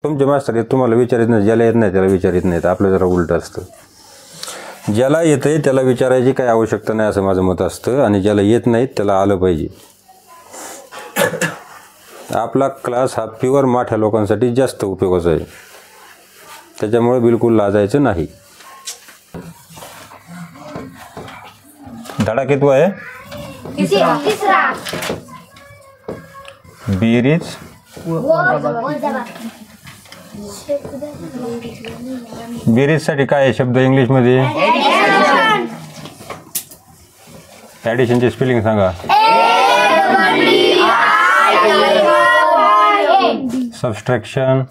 तुमचे मास्तर येत तुम्हाला विचारित नाही, ज्याला येत नाही त्याला विचारित नाहीत. आपलं जरा उलट असतं. ज्याला येतंय त्याला विचारायची काही आवश्यकता नाही असं माझं मत असतं, आणि ज्याला येत नाहीत त्याला आलं पाहिजे. आपला क्लास हा प्युअर माठ्या लोकांसाठी जास्त उपयोगाचा आहे, त्याच्यामुळे बिलकुल लाजायचं नाही. धडा कितवा आहे? तिसरा. बेरीज बेरीजसाठी काय आहे शब्द इंग्लिशमध्ये? ॲडिशनचे स्पेलिंग सांगा. सबस्ट्रॅक्शन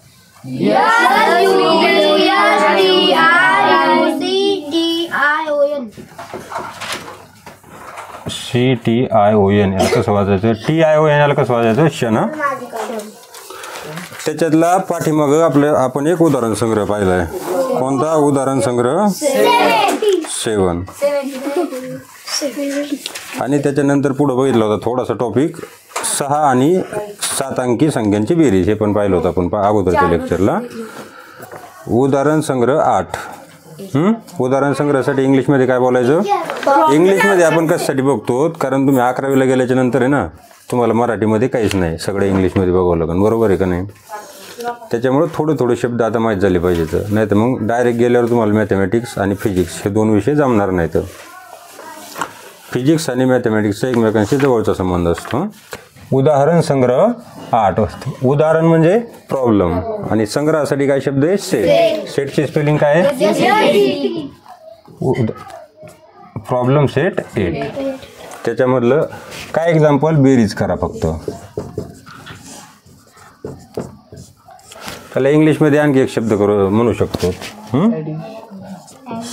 CTION याला कसं वाजायचं? TION याला कसं वाजायचं? क्षण. त्याच्यातला पाठीमागं आपण एक उदाहरण संग्रह पाहिला आहे. कोणता उदाहरण संग्रह? 7. आणि त्याच्यानंतर पुढं बघितलं होतं थोडासा टॉपिक 6 आणि 7 अंकी संख्यांची बेरीज, हे पण पाहिलं होतं आपण अगोदरच्या लेक्चरला. उदाहरण संग्रह 8. उदाहरण संग्रहासाठी इंग्लिशमध्ये काय बोलायचं? इंग्लिशमध्ये आपण कशासाठी बघतो? कारण तुम्ही 11वीला गेल्याच्या नंतर आहे ना, तुम्हाला मराठीमध्ये काहीच नाही, सगळं इंग्लिशमध्ये बघावं लागेल. बरोबर आहे का नाही? त्याच्यामुळे थोडे शब्द आता माहीत झाले पाहिजेत, नाही तर मग डायरेक्ट गेल्यावर तुम्हाला मॅथमॅटिक्स आणि फिजिक्स हे 2 विषय जमणार नाहीत. फिजिक्स आणि मॅथमॅटिक्सचा एकमेकांशी जवळचा संबंध असतो. उदाहरण संग्रह 8 असतो. उदाहरण म्हणजे प्रॉब्लेम, आणि संग्रहासाठी काय शब्द आहे? सेट. सेटची स्पेलिंग काय आहे? Problem set 8. त्याच्यामधलं काय एक्झाम्पल? बेरीज करा फक्त. त्याला इंग्लिशमध्ये आणखी एक शब्द म्हणू शकतो,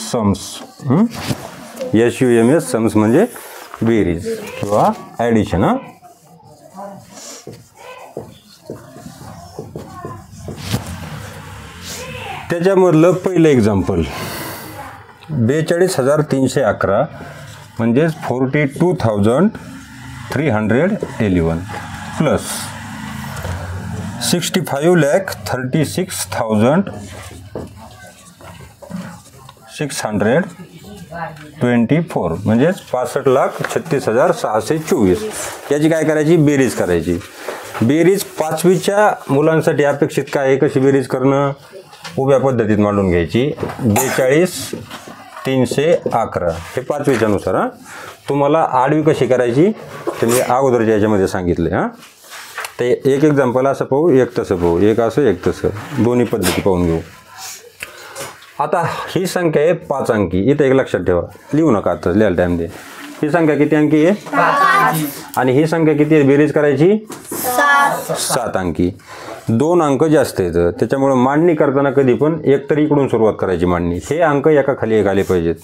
सम्स. SUMS, सम्स म्हणजे बेरीज किंवा ॲडिशन. त्याच्यामधलं पहिलं एक्झाम्पल 42,311 म्हणजेच 42,311 प्लस 65,36,624 म्हणजेच 65,36,624. याची काय करायची? बेरीज करायची. बेरीज 5वीच्या मुलांसाठी अपेक्षित काय आहे? कशी बेरीज करणं? उभ्या पद्धतीत मांडून घ्यायची. 42,311 हे 5वीच्या नुसार. तुम्हाला आडवी कशी करायची ते मी अगोदरच्या याच्यामध्ये सांगितले. ते एक एक्झाम्पल असं पाहू, एक तसं पाहू, एक असं एक तसं, दोन्ही पद्धती पाहून घेऊ. आता ही संख्या आहे 5 अंकी. इथं एक लक्षात ठेवा, लिहू नका आता, लिहायला टाईम दे. ही संख्या किती अंकी आहे? 5. आणि ही संख्या किती आहे? बेरीज करायची 7 अंकी. 2 अंक जास्त येतं, त्याच्यामुळे मांडणी करताना कधी पण एक तरी इकडून सुरुवात करायची मांडणी. हे अंक एका खाली एक आले पाहिजेत.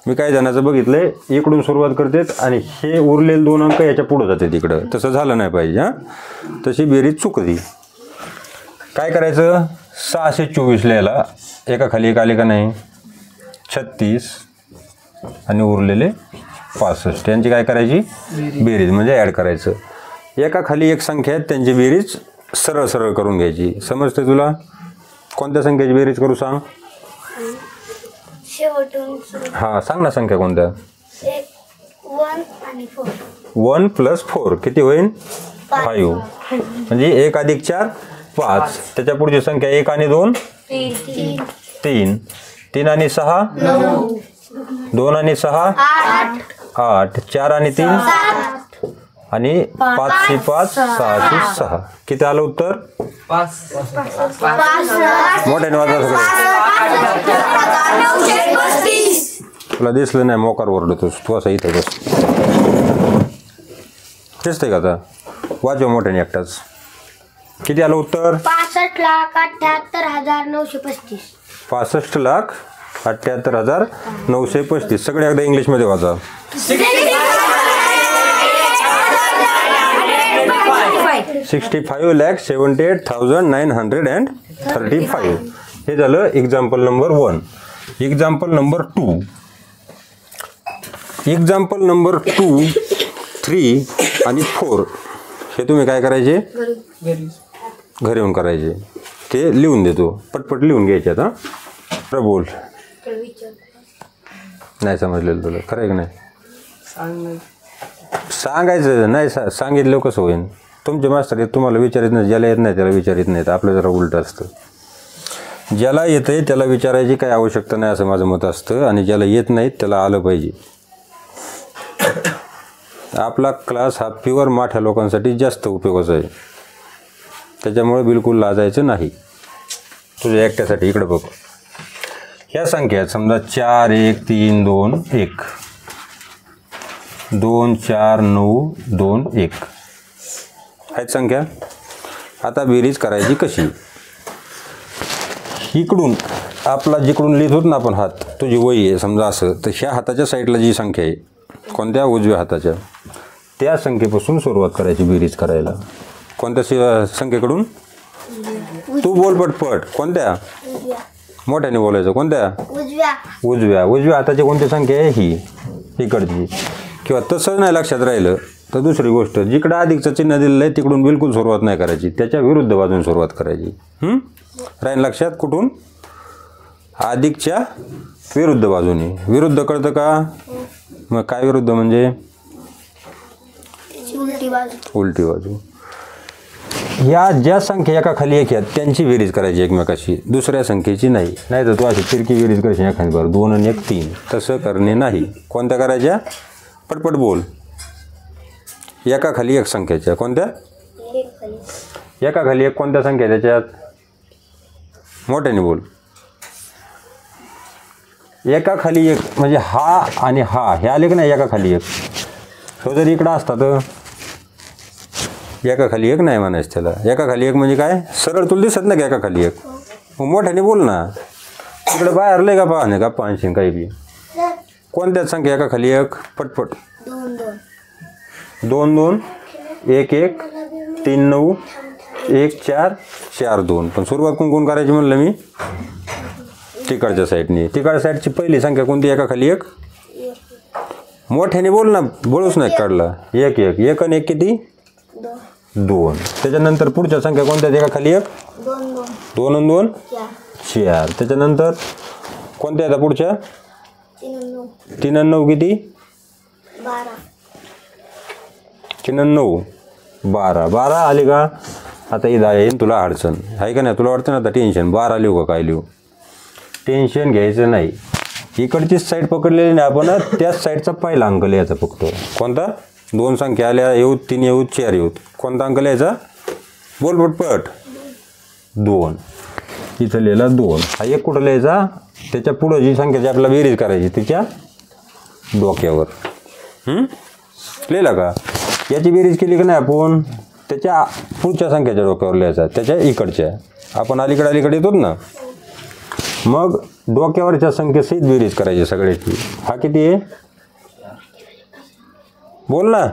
मी काही जणांचं बघितलंय, इकडून सुरुवात करतात आणि हे उरलेले 2 अंक याच्या पुढे जातात इकडं. तसं झालं नाही पाहिजे. तशी बेरीज चुकली. काय करायचं? 624 लिहायला एका खाली एक आले का नाही? 36 आणि उरलेले 65. यांची काय करायची? बेरीज म्हणजे ॲड करायचं. एका खाली एक संख्या आहेत, त्यांची बेरीज सरळ सरळ करून घ्यायची. समजते तुला? कोणत्या संख्येची बेरीज करू सांग? हां, सांग ना संख्या कोणत्या? 1 + 4 किती होईल? 5. म्हणजे 1 + 4 5. त्याच्या पुढची संख्या 1 आणि 2 3. 3 आणि 6 9. 2 आणि 6 8. 4 आणि 3 आणि 5 × 5 6 × 6 किती आलं उत्तर? 5. मोठ्याने वाजा सगळे. तुला दिसलं नाही, मोकार ओरडतोस तू. असं इथे बस. दिसतंय का आता? वाजव मोठ्याने एकटाच. किती आलं उत्तर? 65,78,935. 65,78,935. सगळे एकदा इंग्लिशमध्ये वाचा. 65,78,935. हे झालं example number 1. Example number 2. Example number 2, 3 आणि 4 हे तुम्ही काय करायचे? घरी येऊन करायचे. संख्ये लिहून देतो, पटपट लिहून घ्यायच्यात. हां बरं बोल. नाही समजलेलं तुला, खरं आहे की नाही? सांगायचं नाही, सांगितलं कसं होईल? तुमचे मास्तर येत तुम्हाला विचारित नाही, ज्याला येत नाही त्याला विचारित नाहीत. आपलं जरा उलट असतं, ज्याला येतं आहे त्याला विचारायची काही आवश्यकता नाही असं माझं मत असतं, आणि ज्याला येत नाहीत त्याला आलं पाहिजे. आपला क्लास हा प्युअर मोठ्या लोकांसाठी जास्त उपयोगाचा आहे, त्याच्यामुळे बिलकुल लाजायचं नाही. तुझ्या एकट्यासाठी इकडे बघ, ह्या संख्या आहेत समजा 4 1 3 2 1 2 4 9 2 1 आहेत संख्या. आता बेरीज करायची कशी? इकडून आपला जिकडून लिहित होत ना आपण हात, तुझी वही आहे समजा असं, तर ह्या हाताच्या साईडला जी संख्या आहे, कोणत्या? उजव्या हाताच्या, त्या संख्येपासून सुरुवात करायची बेरीज करायला. कोणत्या संख्येकडून? तू बोल पटपट. कोणत्या? मोठ्याने बोलायचं. कोणत्या? उजव्या हाताची कोणती संख्या आहे? ही इकडची. किंवा तसं नाही लक्षात राहिलं तर दुसरी गोष्ट, जिकडं अधिकचं चिन्ह दिलेलं आहे तिकडून बिलकुल सुरुवात नाही करायची, त्याच्या विरुद्ध बाजून सुरुवात करायची. राहील लक्षात? कुठून? अधिकच्या विरुद्ध बाजूने. विरुद्ध कळतं का? मग काय विरुद्ध म्हणजे? उलटी बाजू. या ज्या संख्या एका खाली एक आहेत त्यांची बेरीज करायची एकमेकाशी, दुसऱ्या संख्येची नाही. नाही तर तू अशी तिरकी बेरीज करायची एखादी बरं 2 आणि 1 3, तसं करणे नाही. कोणत्या करायच्या? पटपट बोल. एका खाली एक संख्येच्या. कोणत्या? एका खाली एक कोणत्या संख्या त्याच्यात? मोठ्याने बोल. एका खाली एक म्हणजे हा आणि हा हे आले की नाही एका खाली एक. तो जर इकडं असता तर एका खाली एक नाही म्हणायचं त्याला. एका खाली एक म्हणजे काय? सरळ तुला दिसत नाही का एका खाली एक? मग मोठ्याने बोल ना. इकडे बाहेर लय का पाहणे का पाहशील काही बी. कोणत्याच संख्या एका खाली एक? पटपट. 2 2 1 1 3 9 1 4 4 2. पण सुरुवात कोण करायची म्हणलं मी? तिकडच्या साईडने. तिकडच्या साईडची पहिली संख्या कोणती एका खाली एक? मोठ्याने बोल ना, बोलूच नाही काढला. 1 1 1 आणि 1 किती? 2. त्याच्यानंतर पुढच्या संख्या कोणत्या एका खाली एक? 2 आणि 2 4. त्याच्यानंतर कोणत्या आता पुढच्या? 3 आणि 9 किती? 3 आणि 9 12. 12 आली का? आता इथं येईन तुला अडचण आहे का नाही? तुला वाटतं ना आता टेन्शन 12 लिहू का काय लिहू? टेन्शन घ्यायचं नाही. इकडचीच साईड पकडलेली नाही आपण, त्याच साईडचा पहिला अंक लिहायचा फक्त. कोणता? 2 संख्या आल्या, येऊत 3 येऊत 4 येऊत. कोणता अंक लिहायचा? बोल पटपट. 2. इथं लिहिला 2. हा एक कुठं लिहायचा? त्याच्या पुढं जी संख्याची आपल्याला बेरीज करायची तिच्या डोक्यावर. लिहिला का? याची बेरीज केली का नाही आपण, त्याच्या पुढच्या संख्याच्या डोक्यावर लिहायचा, त्याच्या इकडच्या. आपण अलीकडे येतो ना, मग डोक्यावरच्या संख्येसहित बेरीज करायची सगळ्याची. हा किती आहे? बोल ना.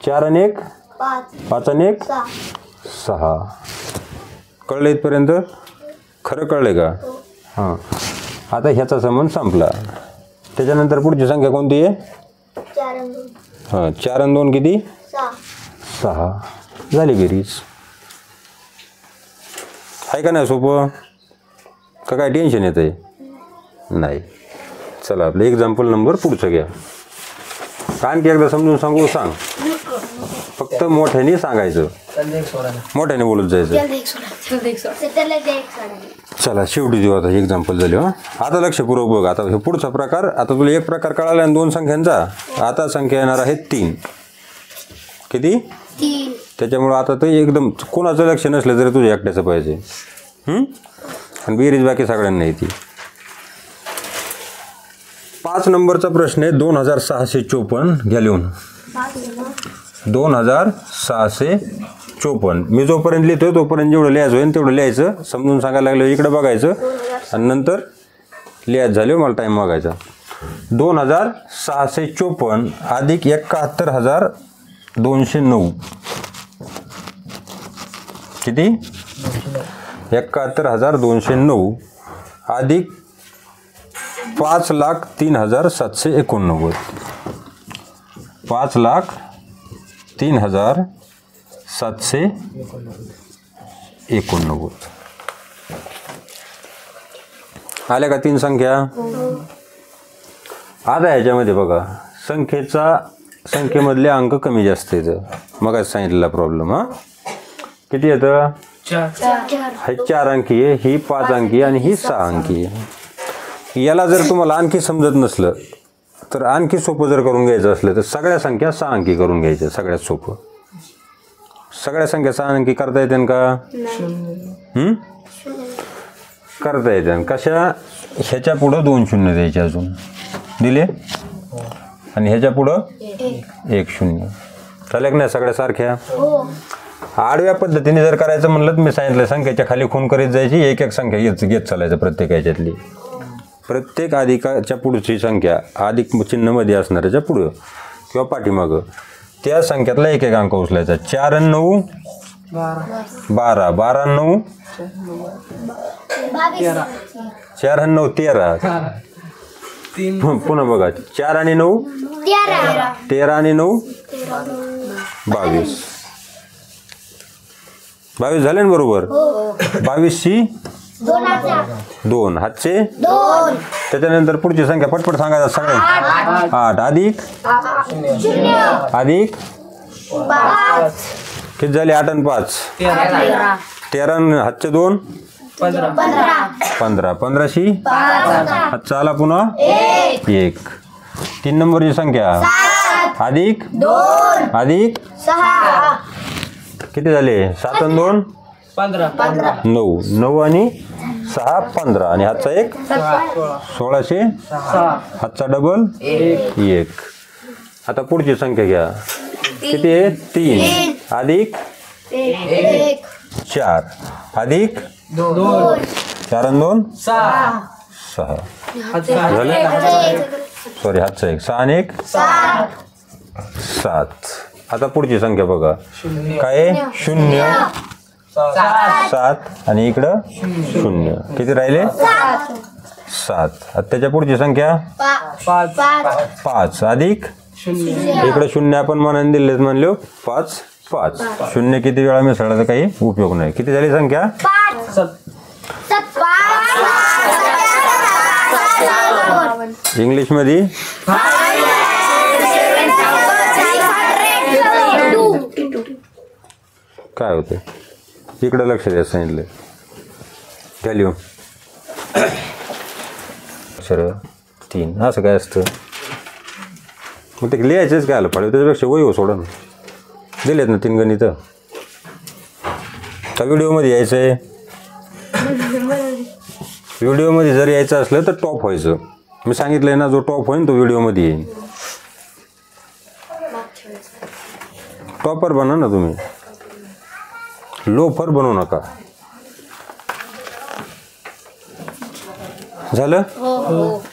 4 आणि 1 5 आणि 1 6. कळलं इथपर्यंत? खरं कळलं का? हां. आता ह्याचा संबंध संपला. त्याच्यानंतर पुढची संख्या कोणती आहे? 4 आणि 2 किती? 6. झाली बेरीज. आहे का नाही सोपं? का काय टेन्शन येतं आहे? नाही. चला आपलं एक्झाम्पल नंबर पुढचं घ्या. आणखी एकदा समजून सांगू सांग. फक्त मोठ्याने सांगायचं, मोठ्याने बोलत जायचं. चला शेवटी देऊ आता एक्झाम्पल झाले. आता लक्षपूर्वक बघ. आता हे पुढचा प्रकार. आता तुला एक प्रकार कळाला आणि 2 संख्यांचा. आता संख्या येणार आहे 3. किती? 3. त्याच्यामुळं आता ते एकदम कोणाचं लक्ष नसलं तरी तुझ्या एकट्याचं पाहिजे. आणि बेरीज बाकी सगळ्यांना येते. 5 नंबरचा प्रश्न आहे 2654. घ्या लिहून. 2654. मी जोपर्यंत लिहितोय तोपर्यंत जेवढं लिहायचं होईल तेवढं लिहायचं. समजून सांगायला लागलं इकडे बघायचं आणि नंतर लिहायचं झाले मला टाईम मागायचा. 2654 अधिक 71,209 किती? 71,209 अधिक 5,03,789. 5,03,789. आल्या का 3 संख्या? आता ह्याच्यामध्ये बघा संख्येमधले अंक कमी जास्त येतं. मग सांगितलेला प्रॉब्लेम. किती येतं? 4 हे 4 अंकी आहे, ही 5 अंकी आणि ही 6 अंकी आहे. याला जर तुम्हाला आणखी समजत नसलं तर आणखी सोपं जर करून घ्यायचं असलं तर सगळ्या संख्या 6 अंकी करून घ्यायच्या. सगळ्यात सोपं. सगळ्या संख्या 6 अंकी करता येते का? करता येते. कशा? ह्याच्या पुढं 2 शून्य द्यायचे अजून दिले आणि ह्याच्या पुढं 1 शून्य. चालेल नाही? सगळ्या सारख्या. आडव्या पद्धतीने जर करायचं म्हणलं तर मी सांगितलं संख्येच्या खाली खून करीत जायची. एक एक संख्या घेत चालायचं प्रत्येक ह्याच्यातली. प्रत्येक अधिकाच्या पुढची संख्या अधिक चिन्हमध्ये असणाऱ्याच्या पुढं किंवा पाठीमागं त्या संख्यातला एक एक अंक उचलायचा. 4 आणि 9 12, 12 आणि 9 4 आणि 9 13. पुन्हा बघा 4 आणि 9 13 आणि 9 22. 22 झाले ना बरोबर? 22शी 2 हातचे 2. त्याच्यानंतर पुढची संख्या पटपट सांगायचं सगळे. 8 अधिक अधिक किती झाले? 8 आणि 5 13 आणि हातचे 2 15. 15शी हातचा आला पुन्हा 1. 3 नंबरची संख्या अधिक अधिक किती झाले? 7 आणि 2 9. 9 आणि 6 15 आणि हातचा 1 1600. हातचा डबल 1. आता पुढची संख्या घ्या. किती आहे? 3 अधिक 4 अधिक 4 आणि 2 6 झालं. सॉरी हातचा 1 6 आणि 1 7. आता पुढची संख्या बघा काय? 0 7 आणि इकडं 0. किती राहिले? 7. आता त्याच्या पुढची संख्या 5 अधिक इकडं 0 आपण मनाने दिलेच म्हणलो 5 5. 0 किती वेळा मिसळला तर काही उपयोग नाही. किती झाली संख्या? इंग्लिश मध्ये काय होते? इकडे लक्ष द्या सांगितलं. काय लिहू? अक्षर 3 असं काय असतं? मग ते लिहायचंच काय आलं पाहिजे? त्याच्यापेक्षा वही सोडा ना. दिलेत ना 3 गणित. तर व्हिडिओमध्ये यायचं आहे. व्हिडिओमध्ये जर यायचं असलं तर टॉप व्हायचं. मी सांगितलंय ना, जो टॉप होईल तो व्हिडिओमध्ये येईल. टॉपर बना ना तुम्ही, लोफर बनवू नका. झालं?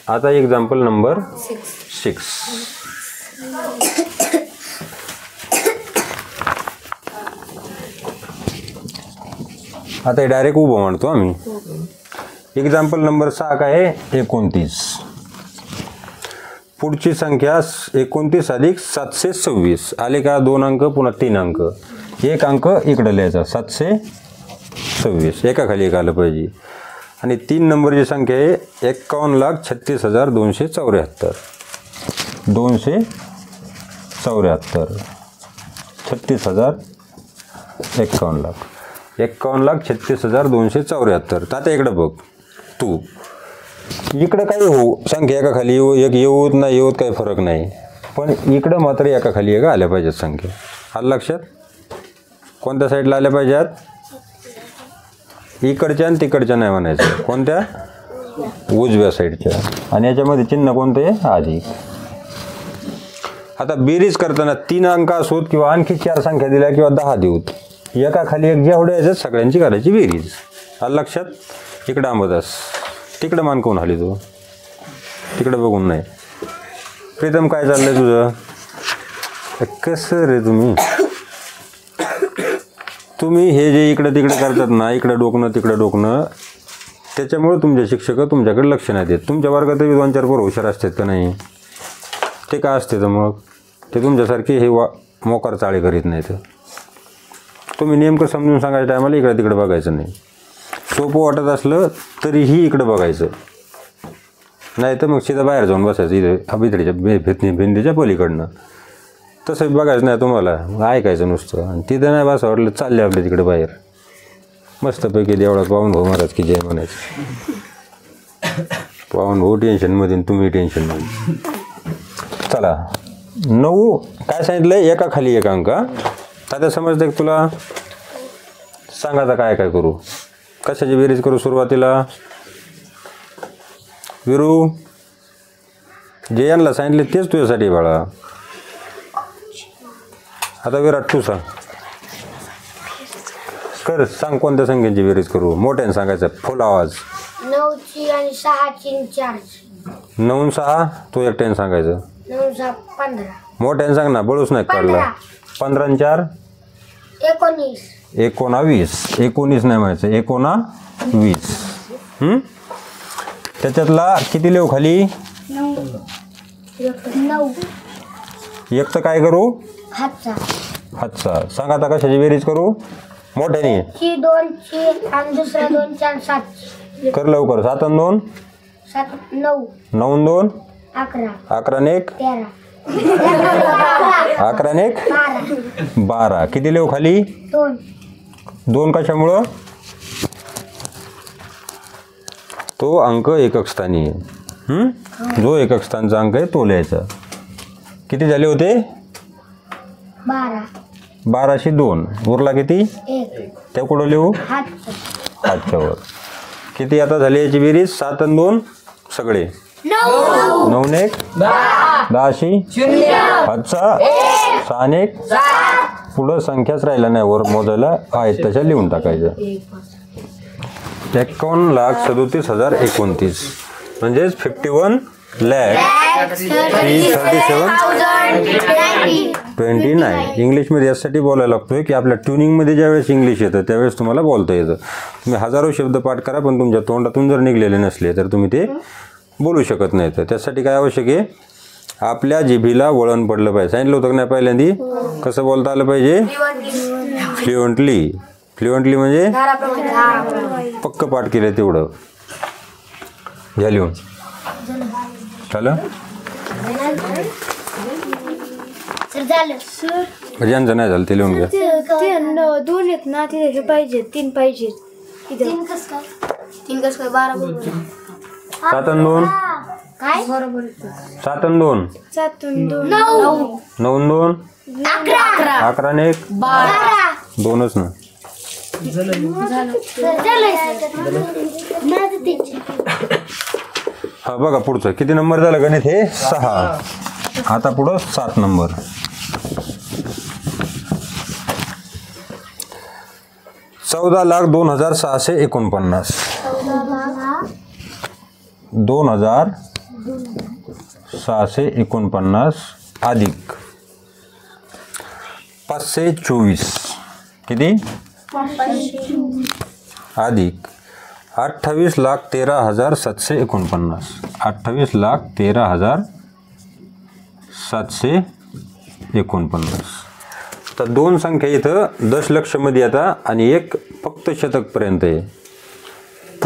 आता एक्झाम्पल नंबर 6. आता हे डायरेक्ट उभं म्हणतो आम्ही. एक्झाम्पल नंबर 6 काय आहे? 29. पुढची संख्या 29 अधिक 726. आले का? 2 अंक पुन्हा 3 अंक. 1 अंक इकडं लिहायचा 726. एका खाली एक आलं पाहिजे. आणि 3 नंबरची संख्या आहे 51,36,274. 274 36,051 51,36,274. तर आता इकडं बघ तू. इकडं काही हो संख्या एका खाली एक येऊत नाही येऊत काही फरक नाही. पण इकडं मात्र एका खाली एक आल्या पाहिजेत संख्या. आलं लक्षात? कोणत्या साईडला आल्या पाहिजेत? इकडच्या आणि तिकडच्या नाही म्हणायचं. कोणत्या? उजव्या साईडच्या. आणि याच्यामध्ये चिन्ह कोणतं आहे? अधिक. आता बेरीज करताना 3 अंक असोत किंवा आणखी 4 संख्या दिल्या किंवा 10 देऊत, एका खाली एक जेवढे यायचं सगळ्यांची करायची बेरीज. आलं लक्षात? इकडं आंबदास तिकडं मानकवून आली तू, तिकडं बघून नाही. प्रीतम काय चाललंय तुझं? कसं रे तुम्ही हे जे इकडं तिकडं करतात ना, इकडं डोकणं तिकडं डोकणं, त्याच्यामुळे तुमचे शिक्षक तुमच्याकडे लक्ष नाही देत. तुमच्या वर्गात 2-4 पोरं हुशार असतात का नाही? ते का असते तर मग ते तुमच्यासारखे हे मोकार चाळे करीत नाहीत. तुम्ही नेमकं समजून सांगायच्या टायमाला इकडं तिकडं बघायचं नाही. सोपं वाटत असलं तरीही इकडं बघायचं. नाही तर मग सीधा बाहेर जाऊन बसायचं इथे भित्रीच्या भिंतीच्या पलीकडनं. तसं बघायचं नाही तुम्हाला, मग ऐकायचं नुसतं. आणि तिथं नाही बसा वाटलं चालले आपल्या तिकडे बाहेर मस्तपैकी देवळात पाहून भाऊ महाराज की जय म्हणायचं. पाहून भाऊ टेन्शनमध्ये तुम्ही टेन्शनमध्ये. चला 9 काय सांगितलं एका खाली एक अंक. आता समजतं की तुला? सांगा आता काय काय करू, कशाची बेरीज करू सुरुवातीला? विरू जे यांना सांगितले तेच तुझ्यासाठी बाळा. आता विराट तू सांग, कर सांग कोणत्या संख्येची बेरीज करू? मोठ्याने सांगायचं, फुल आवाज. 9ची आणि 6ची आणि 4ची. 9 आणि 6 तू एकट्याने सांगायचं. 9 6 15. मोठ्याने सांग ना, बळूच नाही काढला. 15 आणि 4 19. 19. 19 नाही म्हणायचं, 19. त्याच्यातला किती लिहू खाली? 9. एक तर काय करू? हातचा. सांग आता कशाची बेरीज करू? मोठ्याने 2ची आणि दुसऱ्या 2ची आणि 7ची. कर लवकर. 7 आणि 2 7 9. 9 आणि 2 11. 11 आणि 1 13. 11 आणि 1 12. किती लिहू खाली? 2. कशामुळं? तो अंक एकक स्थानी आहे. जो एकक स्थानचा अंक आहे तो लिहायचा. किती झाले होते? 12. 12शी 2 उरला किती? 1. त्या कुठं लिहू? हातच्यावर. किती आता झाली याची बेरीज? 7 आणि 2 सगळे 9 आणि 1 10शी हातचा 6 आणि 1 पुढं संख्याच राहिला नाही वर मोजायला आहेत तशा लिहून टाकायच्या. 51,37,029 म्हणजेच 51,37,29. इंग्लिशमध्ये यासाठी बोलायला लागतोय की आपल्या ट्युनिंगमध्ये ज्यावेळेस इंग्लिश येतं त्यावेळेस तुम्हाला बोलता येतं. तुम्ही हजारो शब्द पाठ करा पण तुमच्या तोंडातून जर निघलेले नसले तर तुम्ही ते बोलू शकत नाही. तर त्यासाठी काय आवश्यक आहे? आपल्या जिभीला वळण पडलं पाहिजे. सांगितलं होतं की नाही पहिल्यांदी? कसं बोलता आलं पाहिजे? फ्लुएंटली. फ्लुएंटली म्हणजे पक्क पाठ केलं तेवढं. घ्या लिहून. झालं? ज्यांचं नाही झालं ते लिहून घ्या. 2 आहेत ना तिथे हे पाहिजे 3 पाहिजे. 3 कस काय? 12 बरोबर. 7 आणि 2 काय? बरोबर. 7 आणि 2 7 आणि 2 9 आणि 2 11 आणि 1 12 2च ना. हा बघा पुढचं किती नंबर झालं गणित? हे 6. आता पुढं 7 नंबर. 14,02,649 2,649 अधिक 524 किती? अधिक 28,13,749 28,13,749. तर 2 संख्या इथं दशलक्षमध्ये येतात आणि एक फक्त शतकपर्यंत आहे.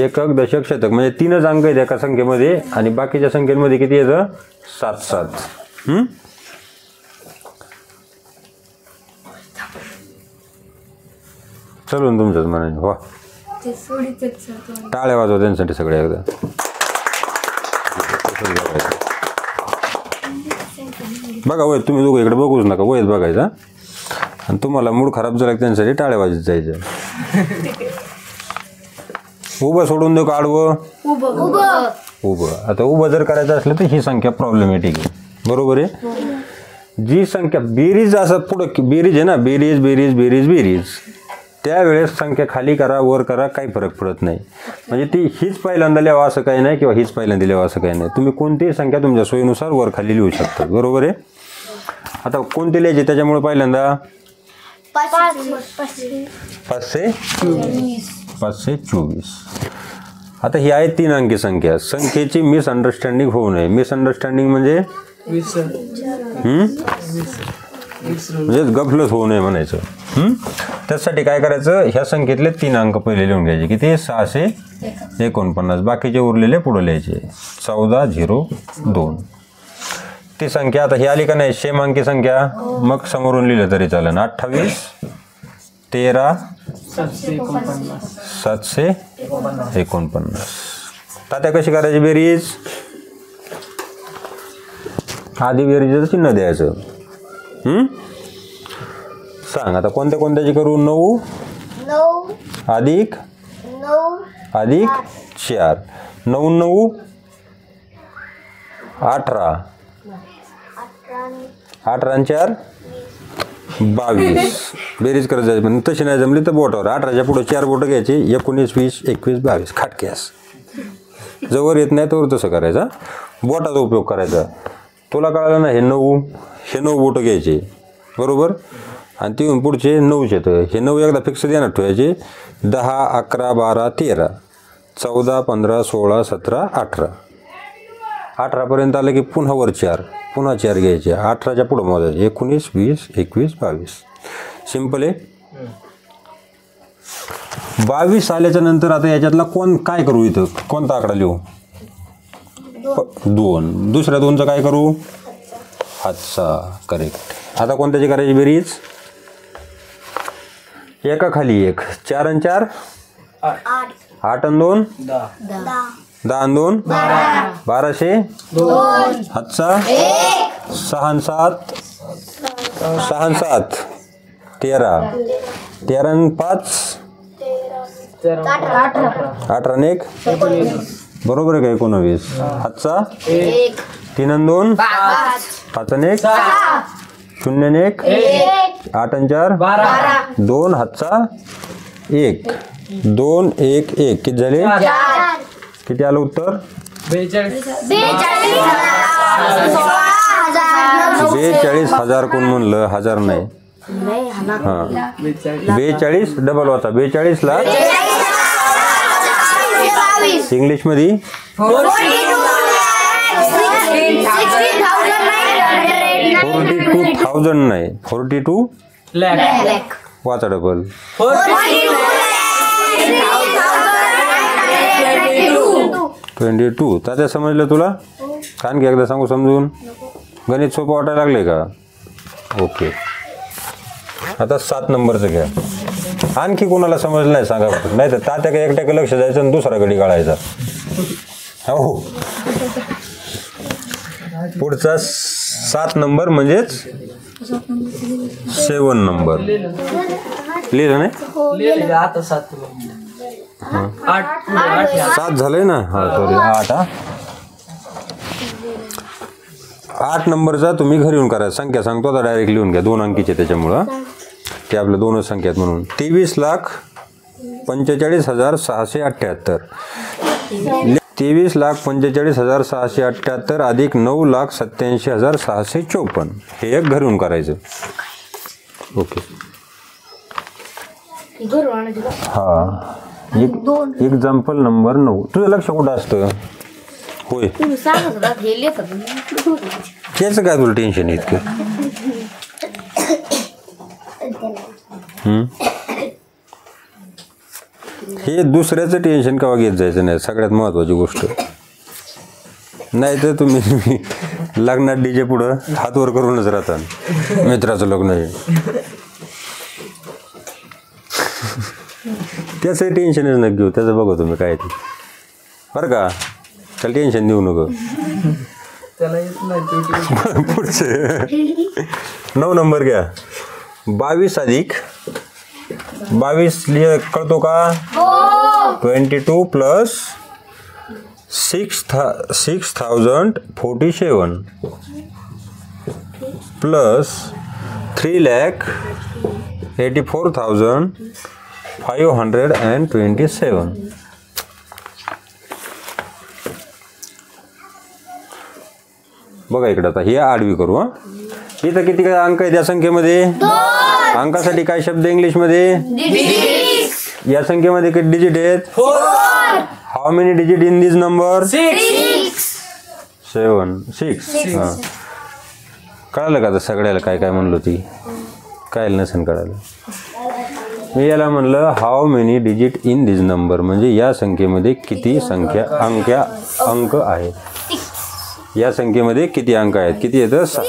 एकक दशक शतक म्हणजे 3च अंक आहेत एका संख्येमध्ये आणि बाकीच्या संख्येमध्ये किती येतं? 7. चलून तुमच्याच मनाने वा. टाळ्या वाजवा त्यांच्यासाठी सगळे एकदा. बघा वय तुम्ही दोघं इकडे बघूच नका, वयच बघायचा. आणि तुम्हाला मूड खराब झाला की त्यांच्यासाठी टाळ्या वाजत जायचं. उभं सोडून देऊ का आडवं? उभं. आता उभं जर करायचं असलं तर ही संख्या प्रॉब्लेमॅटिक आहे. बरोबर आहे? जी संख्या बेरीज असं पुढं बेरीज आहे ना, बेरीज त्यावेळेस संख्या खाली करा वर करा काही फरक पडत नाही. म्हणजे ती हीच पहिल्यांदा लिहावं असं काही नाही किंवा हीच पहिल्यांदा लिहावं असं काही नाही. तुम्ही कोणतीही संख्या तुमच्या सोयीनुसार वर खाली लिहू शकता. बरोबर आहे? आता कोणती लिहायची त्याच्यामुळे पहिल्यांदा 524. आता ही आहे 3 अंकी संख्या. संख्येची मिसअंडरस्टँडिंग होऊ नये. मिसअंडरस्टँडिंग म्हणजे म्हणजे गफलत होऊ नये म्हणायचं. त्यासाठी काय करायचं, ह्या संख्येतले 3 अंक पहिले लिहून घ्यायचे, किती 649, बाकीचे उरलेले पुढे लिहायचे 1402. ती संख्या आता ही आली का नाही सेम अंकी संख्या, मग समोरून लिहिलं तरी चालेल. 28 13 749. तात्या कशी करायची बेरीज, आधी बेरीजचं चिन्ह द्यायचं. सांग आता कोणत्या कोणत्याची करू. 9 अधिक 4, 9 9 18, 18 आणि 4 22. बेरीज करत जायची, पण तशी नाही जमली तर बोटावर 18च्या पुढे 4 बोटं घ्यायची, 19 20 21 22 खाटक्यास. जवळ येत नाही तोवर तसं करायचं, बोटाचा उपयोग करायचा. तुला कळालं ना, हे 9 बोटं घ्यायचे बरोबर, आणि तिथून पुढचे 9 येतं. हे 9 एकदा फिक्स ध्यानात ठेवायचे. 10 11 12 13 14 15 16 17 18. 18पर्यंत आलं की पुन्हा वर 4, पुन्हा 4 घ्यायचे. 18च्या पुढं मोजायचे 19 20 21 22. सिंपल आहे. 22 आल्याच्या नंतर आता याच्यातला काय करू, इथं कोणता आकडा लिहू. 2. दुसऱ्या 2चं काय करू, हातचा. करेक्ट. आता कोणत्याची करायची बेरीज, एका खाली एक. 4 आणि 4 8 आणि 2 10 आणि 2 1200 हातचा. 6 आणि 7 13 13 आणि 5 18 आणि 1 बरोबर आहे का 19 हातचा. 3 आणि 2 5 आणि 1 0 आणि 1 8 आणि 4 2 हातचा 1 2 1 1. किती झाले, किती आलं उत्तर, 42,000. कोण म्हणलं, 1000 नाही. हां 42 डबल होता. 42 लाख इंग्लिश मध्ये 42,000 नाही, 42 लाख. वाचा डबल. 22. तात्या समजलं तुला, आणखी एकदा सांगू समजून. गणित सोपं वाटायला लागले का. ओके. आता 7 नंबरचं घ्या. आणखी कोणाला समजलं नाही सांगा, नाही तर तात्या काही एकट्याकडे लक्ष द्यायचं आणि दुसरा गडी काढायचा. हो पुढचा 7 नंबर म्हणजेच 7 नंबर लिहिलं नाही. 7 झालंय ना. हा सॉरी 8. 8 नंबरचा तुम्ही घरी येऊन करा. संख्या सांगतो आता डायरेक्ट लिहून घ्या. 2 अंकीचे त्याच्यामुळं ते आपल्या 2 संख्या आहेत म्हणून. 23,45,678 23,45,678 अधिक 9,87,654. हे एक घरून करायचं. ओके. हा एक्झाम्पल नंबर 9. तुझं लक्ष कुठं असतं. होय त्याचं काय तुला टेन्शन आहे इतकं. हे दुसऱ्याचं टेन्शन केव्हा घेत जायचं नाही. सगळ्यात महत्त्वाची गोष्ट. नाही तर तुम्ही लग्नात डीजे पुढं हात वर करूनच राहता. मित्राचं लग्न आहे त्याचं टेन्शनच नका घेऊ. त्याचं बघा तुम्ही काय ते बरं का. त्याला टेन्शन देऊ नको. पुढचे 9 नंबर घ्या. 22 अधिक 22 कळतो का. 22 प्लस 6,047 प्लस 3,84,527. बघा इकडे आता हे आडवी करू. हा इथं किती काय अंक आहेत या संख्येमध्ये. अंकासाठी काय शब्द इंग्लिशमध्ये. या संख्येमध्ये किती डिजिट आहेत. 4. How many digit in this number. 6. हां कळालं का आता सगळ्याला काय काय म्हणलो ती. काय नसेल कळालं. मी याला म्हणलं how many digit in this number, म्हणजे या संख्येमध्ये किती अंक आहेत. या संख्येमध्ये किती अंक आहेत, किती येतं 6.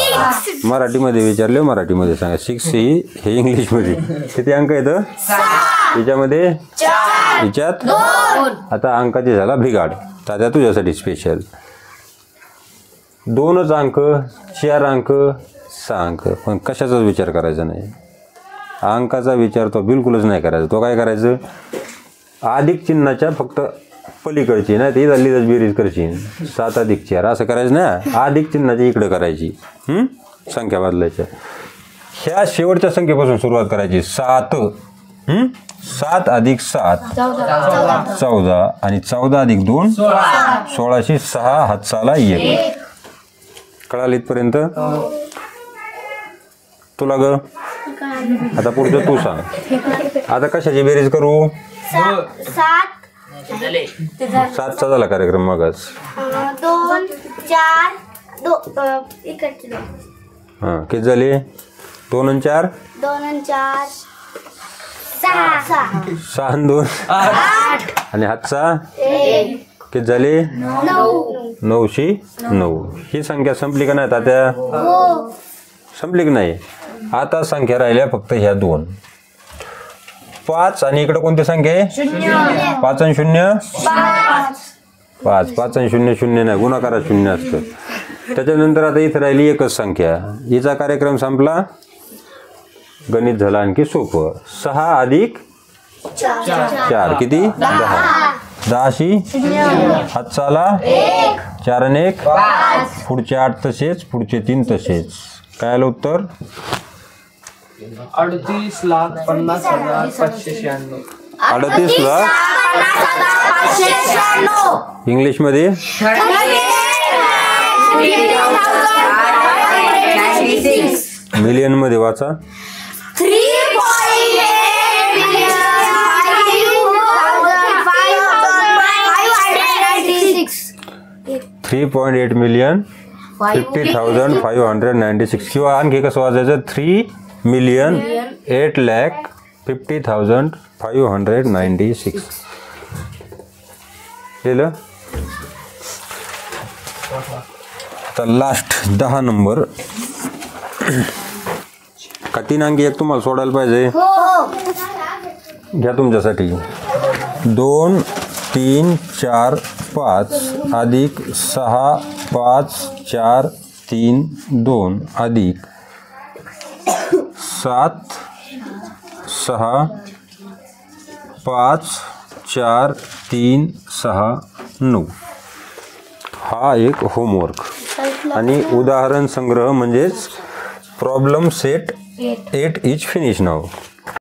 मराठीमध्ये विचारले मराठीमध्ये सांगा. 6 हे इंग्लिशमध्ये किती अंक येतं. याच्यामध्ये याच्यात आता अंकाची झाला भिगाड. तात्या तुझ्यासाठी स्पेशल. 2च अंक, 4 अंक, 6 अंक, पण कशाचाच विचार करायचा नाही. अंकाचा विचार तो बिलकुलच नाही करायचा. तो काय करायचं, अधिक चिन्हाच्या फक्त पलीकडची नाही ती झाली बेरीज करायची. 7 अधिक 4 असं करायचं ना, अधिक चिन्हाची इकडे करायची. संख्या बदलायच्या. ह्या शेवटच्या संख्येपासून सुरुवात करायची. 7 7 अधिक 7 14 आणि 14 अधिक 2 16शी 6 हातचाला 1. कळालं इथपर्यंत तुला ग. आता पुढचं तू सांग. आता कशाची बेरीज करू. 7चा झाला कार्यक्रम मगच. 2 4 इकडचे 2. हां किती झाले. 2 आणि 4 2 आणि 4 6 6 आणि 2 8 आणि हातचा किती झाले. 9शी 9. ही संख्या संपली का नाही तात्या. संपली की नाही. आता संख्या राहिल्या फक्त ह्या 2. 5 आणि इकडे कोणती संख्या आहे. 5 आणि 0 5. 5 आणि 0 0 नाही, गुणाकारात 0 असतं. त्याच्यानंतर आता इथं राहिली एकच संख्या. हिचा कार्यक्रम संपला. गणित झालं आणखी सोपं. 6 अधिक 4 किती 10. 10शी हातचाला 4 आणि 1 पुढचे 8 तसेच, पुढचे 3 तसेच. काय आलं उत्तर. 38,50,596. 38,50,596. इंग्लिशमध्ये मिलियन मध्ये वाचा. 3.8 मिलियन 50,596 किंवा आणखी कसं वाचायचं 3,08,50,596. केलं. आता लास्ट 10 नंबर. का 3 अंकी एक तुम्हाला सोडायला पाहिजे. घ्या तुमच्यासाठी. 2 3 4 5 अधिक 6 5 4 3 2 अधिक 7 6 5 4 3 6 9. हा एक होमवर्क आणि उदाहरण संग्रह म्हणजेच problem set 8 is finish now.